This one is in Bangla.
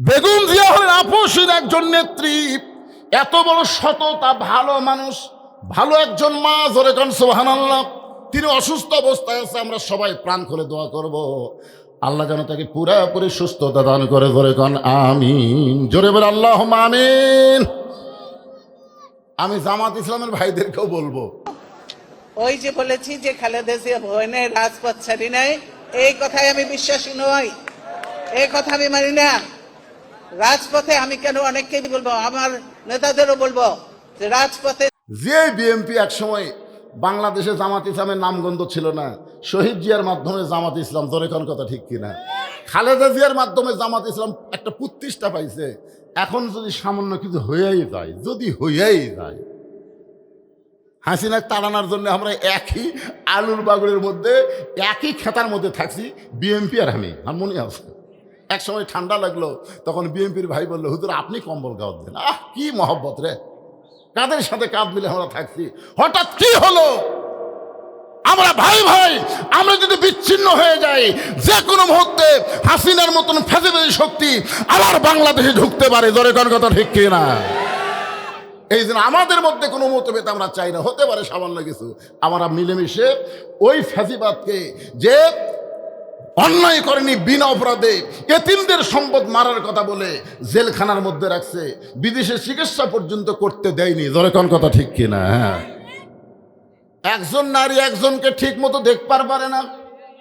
বেগম জিয়া হলেন আপসীর একজন নেত্রী, এত বড় সততা, ভালো মানুষ, ভালো একজন মা। জোরে কান সুবহানাল্লাহ। তিনি অসুস্থ অবস্থায় আছে, আমরা সবাই প্রাণ খুলে দোয়া করব আল্লাহ যেন তাকে পুরাপুরি সুস্থতা দান করে। জোরে কান আমিন। জোরে বলে আল্লাহুম্মা আমিন। আমি জামাত ইসলামের ভাইদেরকেও বলবো, ওই যে বলেছি যে খালেদা জিয়া ভবনে রাজপথ ছাড়ি নাই, এই কথায় আমি বিশ্বাসী নই, এই কথা আমি মানি না। রাজপথে আমি কেন অনেককেই বলবো, আমার নেতাদেরও বলবো যে রাজপথে যে বিএনপি একসময় বাংলাদেশে জামাত ইসলামের নামগন্ধ ছিল না, শহীদ জিয়ার মাধ্যমে জামাত ইসলাম, জোরে কোন কথা ঠিক কিনা, খালেদা জিয়ার মাধ্যমে জামাত ইসলাম একটা প্রতিষ্ঠা পাইছে। এখন যদি সামান্য কিছু হয়েই যায়, যদি হয়েই যায়, হাসিনা তাড়ানোর জন্য আমরা একই আলুর বাগুড়ের মধ্যে, একই খেতার মধ্যে থাকছি, বিএনপি আর আমি। আমার মনে আছে এক সময় ঠান্ডা লাগলো, তখন বিএনপির ভাই বললো, হুজুর আপনি কম্বল গাওয়াত দেন। কি মহব্বত রে, কাদের সাথে কাঁধ মিলে আমরা থাকছি। হঠাৎ কি হলো, আমরা ভাই ভাই, আমরা যদি বিচ্ছিন্ন হয়ে যাই, যে কোনো মুহূর্তে হাসিনার মতন ফ্যাসিবাদী শক্তি আবার বাংলাদেশে ঢুকতে পারে। জোরে কোন কথা ঠিক কিনা? এই জন্য আমাদের মধ্যে কোনো মতভেদ আমরা চাই না, হতে পারে সামান্য কিছু, আমরা মিলেমিশে ওই ফ্যাসিবাদকে, যে অন্যায় করেনি, বিনা অপরাধে এতিমদের সম্পদ মারার কথা বলে জেলখানার মধ্যে রাখছে, বিদেশে চিকিৎসা পর্যন্ত করতে দেয়নি। জোরে কোন কথা ঠিক কিনা? হ্যাঁ, একজন নারী একজনকে ঠিক মতো দেখতে পারে না,